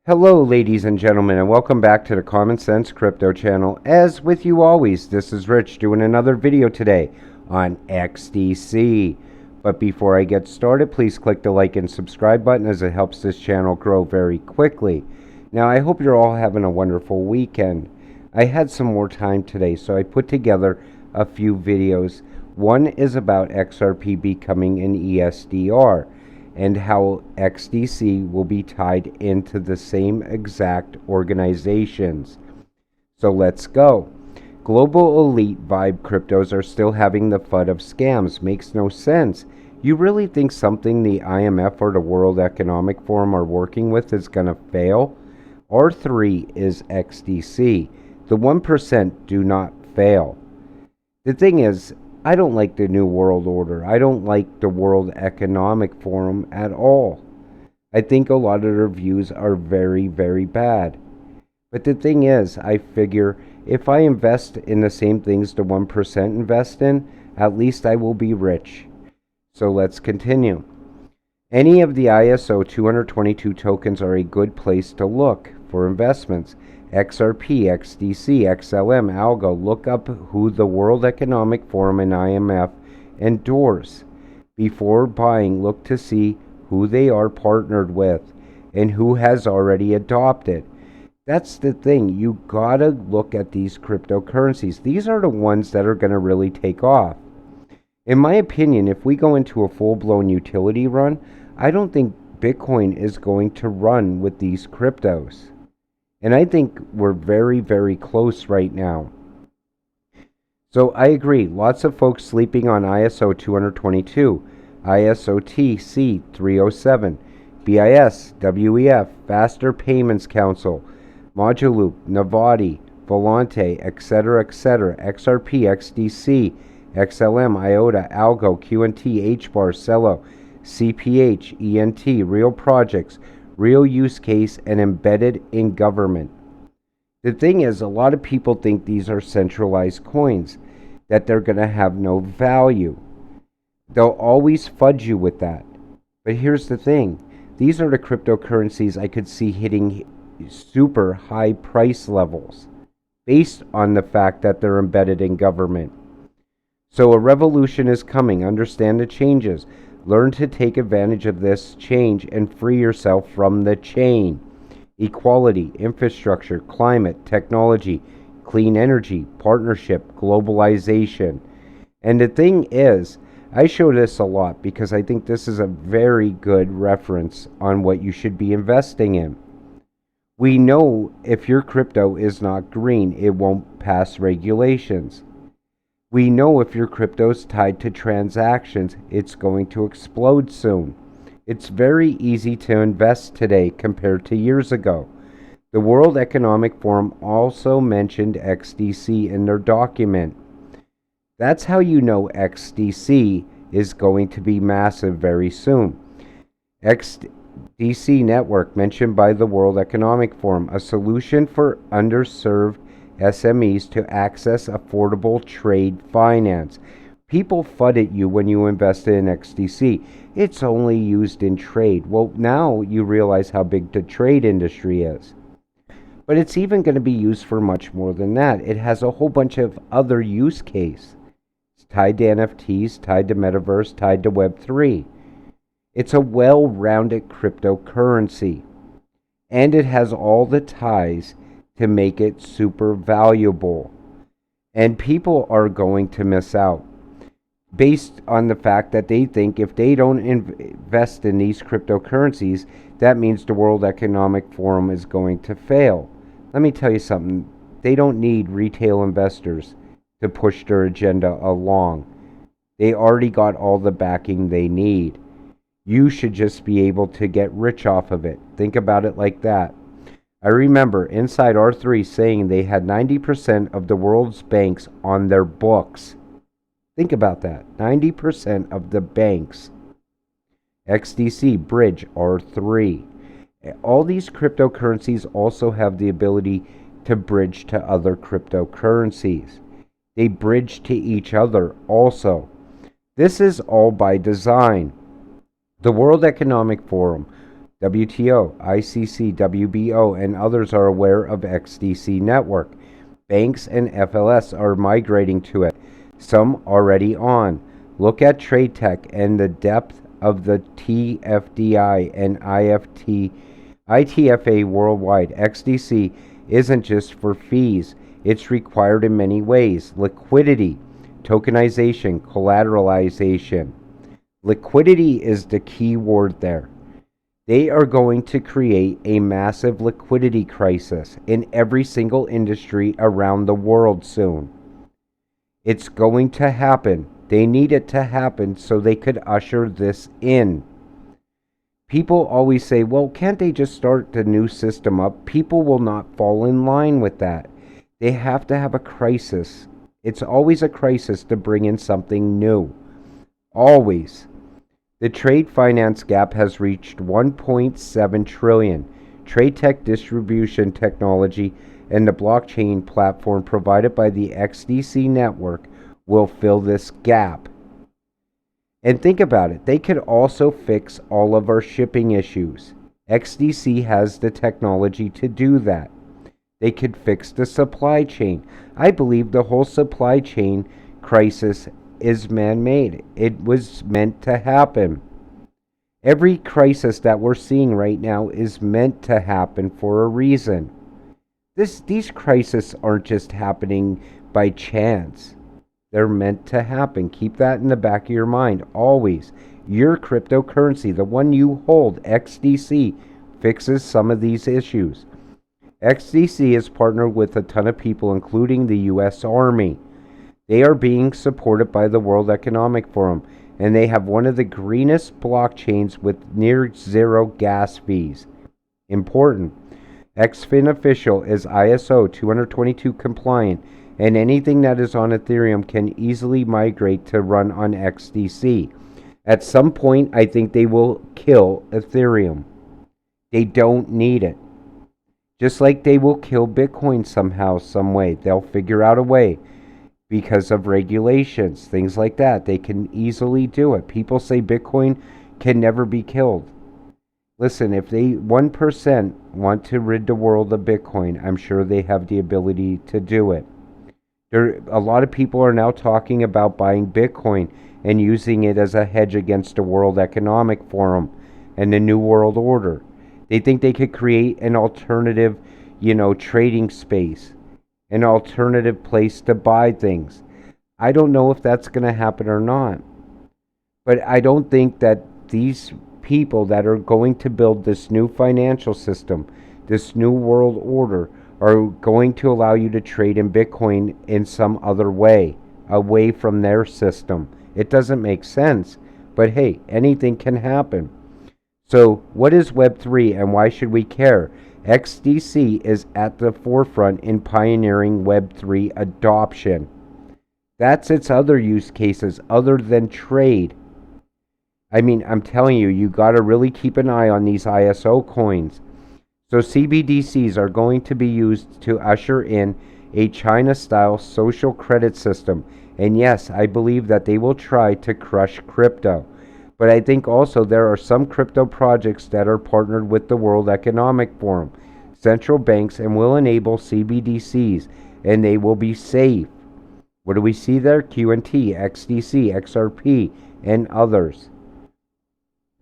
Hello, ladies and gentlemen, and welcome back to the Common Sense Crypto channel. As with you always, this is Rich doing another video today on XDC. But before I get started, please click the like and subscribe button as it helps this channel grow very quickly. Now, I hope you're all having a wonderful weekend. I had some more time today, so I put together a few videos. One is about XRP becoming an ESDR, and how XDC will be tied into the same exact organizations. So let's go. Global elite vibe cryptos are still having the FUD of scams. Makes no sense. You really think something the IMF or the World Economic Forum are working with is going to fail? R3 is XDC. The 1% do not fail. The thing is, I don't like the New World Order. I don't like the World Economic Forum at all. I think a lot of their views are very, very bad. But the thing is, I figure if I invest in the same things the 1% invest in, at least I will be rich. So let's continue. Any of the ISO 222 tokens are a good place to look for investments. XRP, XDC, XLM, Algo. Look up who the World Economic Forum and IMF endorse. Before buying, look to see who they are partnered with and who has already adopted. That's the thing. You gotta look at these cryptocurrencies. These are the ones that are going to really take off. In my opinion, if we go into a full-blown utility run, I don't think Bitcoin is going to run with these cryptos. And I think we're very, very close right now. So I agree. Lots of folks sleeping on ISO 222, ISO TC 307, BIS, WEF, Faster Payments Council, Modulup, Navati, Volante, etc., etc., XRP, XDC, XLM, IOTA, Algo, QNT, HBAR, Celo, CPH, ENT, Real Projects, Real Use Case, and embedded in government. The thing is, a lot of people think these are centralized coins, that they're going to have no value. They'll always fudge you with that. But here's the thing. These are the cryptocurrencies I could see hitting super high price levels based on the fact that they're embedded in government. So a revolution is coming. Understand the changes. Learn to take advantage of this change and free yourself from the chain. Equality, infrastructure, climate, technology, clean energy, partnership, globalization. And the thing is, I show this a lot because I think this is a very good reference on what you should be investing in. We know if your crypto is not green, it won't pass regulations. We know if your crypto is tied to transactions, it's going to explode soon. It's very easy to invest today compared to years ago. The World Economic Forum also mentioned XDC in their document. That's how you know XDC is going to be massive very soon. XDC Network, mentioned by the World Economic Forum, a solution for underserved SMEs to access affordable trade finance. People FUD at you when you invested in XDC. It's only used in trade. Well, now you realize how big the trade industry is. But it's even going to be used for much more than that. It has a whole bunch of other use cases. It's tied to NFTs, tied to Metaverse, tied to Web3. It's a well-rounded cryptocurrency. And it has all the ties to make it super valuable. And people are going to miss out based on the fact that they think if they don't invest in these cryptocurrencies, that means the World Economic Forum is going to fail. Let me tell you something. They don't need retail investors to push their agenda along. They already got all the backing they need. You should just be able to get rich off of it. Think about it like that. I remember Inside R3 saying they had 90% of the world's banks on their books. Think about that. 90% of the banks. XDC, Bridge, R3. All these cryptocurrencies also have the ability to bridge to other cryptocurrencies. They bridge to each other also. This is all by design. The World Economic Forum WTO, ICC, WBO, and others are aware of XDC network. Banks and FLS are migrating to it, some already on. Look at Trade Tech and the depth of the TFDI and ITFA worldwide. XDC isn't just for fees, it's required in many ways. Liquidity, tokenization, collateralization. Liquidity is the key word there. They are going to create a massive liquidity crisis in every single industry around the world soon. It's going to happen. They need it to happen so they could usher this in. People always say, well, can't they just start the new system up? People will not fall in line with that. They have to have a crisis. It's always a crisis to bring in something new. Always. The trade finance gap has reached 1.7 trillion. Trade tech distribution technology and the blockchain platform provided by the XDC network will fill this gap. And think about it, they could also fix all of our shipping issues. XDC has the technology to do that. They could fix the supply chain. I believe the whole supply chain crisis is man-made. It was meant to happen. Every crisis that we're seeing right now is meant to happen for a reason. These crises aren't just happening by chance. They're meant to happen. Keep that in the back of your mind always. Your cryptocurrency, the one you hold, XDC, fixes some of these issues. XDC is partnered with a ton of people, including the U.S. Army. They are being supported by the World Economic Forum, and they have one of the greenest blockchains with near zero gas fees. Important. Xinfin official is ISO 222 compliant, and anything that is on Ethereum can easily migrate to run on XDC. At some point, I think they will kill Ethereum. They don't need it. Just like they will kill Bitcoin somehow, some way. They'll figure out a way. Because of regulations, things like that. They can easily do it. People say Bitcoin can never be killed. Listen, if they 1% want to rid the world of Bitcoin, I'm sure they have the ability to do it. A lot of people are now talking about buying Bitcoin and using it as a hedge against the World Economic Forum and the New World Order. They think they could create an alternative, trading space. An alternative place to buy things. I don't know if that's going to happen or not. But I don't think that these people that are going to build this new financial system, this new world order, are going to allow you to trade in Bitcoin in some other way, away from their system. It doesn't make sense. But hey, anything can happen. So what is Web3 and why should we care? XDC is at the forefront in pioneering Web3 adoption. That's its other use cases other than trade. I mean, I'm telling you, you got to really keep an eye on these ISO coins. So CBDCs are going to be used to usher in a China-style social credit system. And yes, I believe that they will try to crush crypto. But I think also there are some crypto projects that are partnered with the World Economic Forum, central banks, and will enable CBDCs, and they will be safe. What do we see there? QNT, XDC, XRP, and others.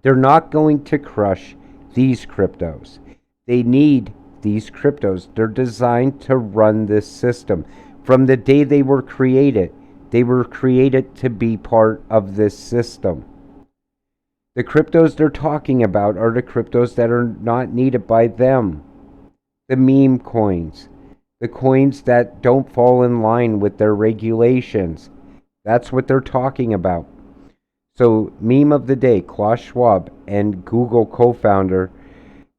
They're not going to crush these cryptos. They need these cryptos. They're designed to run this system. From the day they were created to be part of this system. The cryptos they're talking about are the cryptos that are not needed by them. The meme coins. The coins that don't fall in line with their regulations. That's what they're talking about. So, meme of the day, Klaus Schwab and Google co-founder,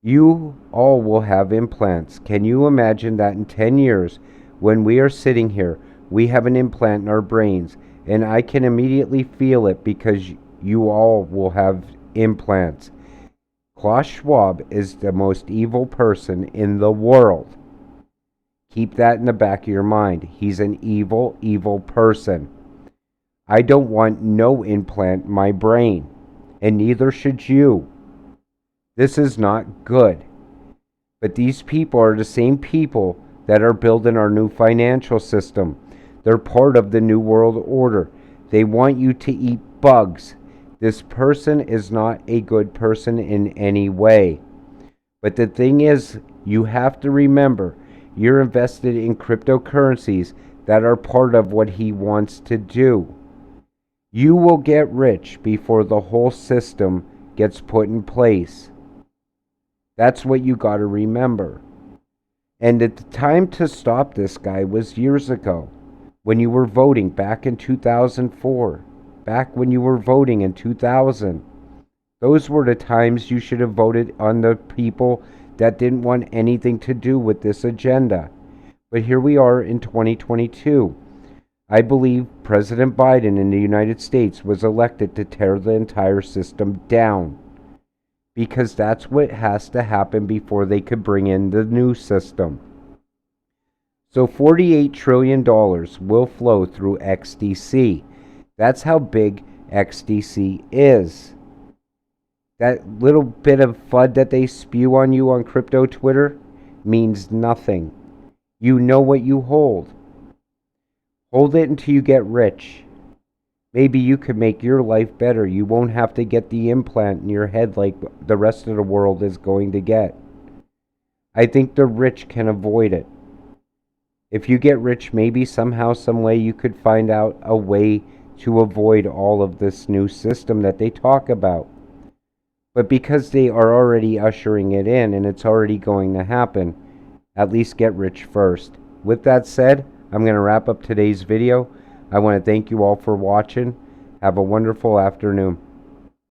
you all will have implants. Can you imagine that in 10 years, when we are sitting here, we have an implant in our brains, and I can immediately feel it because you all will have implants. Klaus Schwab is the most evil person in the world. Keep that in the back of your mind. He's an evil, evil person. I don't want no implant in my brain, and neither should you. This is not good. But these people are the same people that are building our new financial system. They're part of the New World Order. They want you to eat bugs. This person is not a good person in any way. But the thing is, you have to remember, you're invested in cryptocurrencies that are part of what he wants to do. You will get rich before the whole system gets put in place. That's what you got to remember. And the time to stop this guy was years ago, when you were voting back in 2004, back when you were voting in 2000. Those were the times you should have voted on the people that didn't want anything to do with this agenda. But here we are in 2022. I believe President Biden in the United States was elected to tear the entire system down, because that's what has to happen before they could bring in the new system. So $48 trillion will flow through XDC. That's how big XDC is. That little bit of FUD that they spew on you on crypto Twitter means nothing. You know what you hold. Hold it until you get rich. Maybe you could make your life better. You won't have to get the implant in your head like the rest of the world is going to get. I think the rich can avoid it. If you get rich, maybe somehow, some way you could find out a way to avoid all of this new system that they talk about. But because they are already ushering it in and it's already going to happen, at least get rich first. With that said, I'm going to wrap up today's video. I want to thank you all for watching. Have a wonderful afternoon.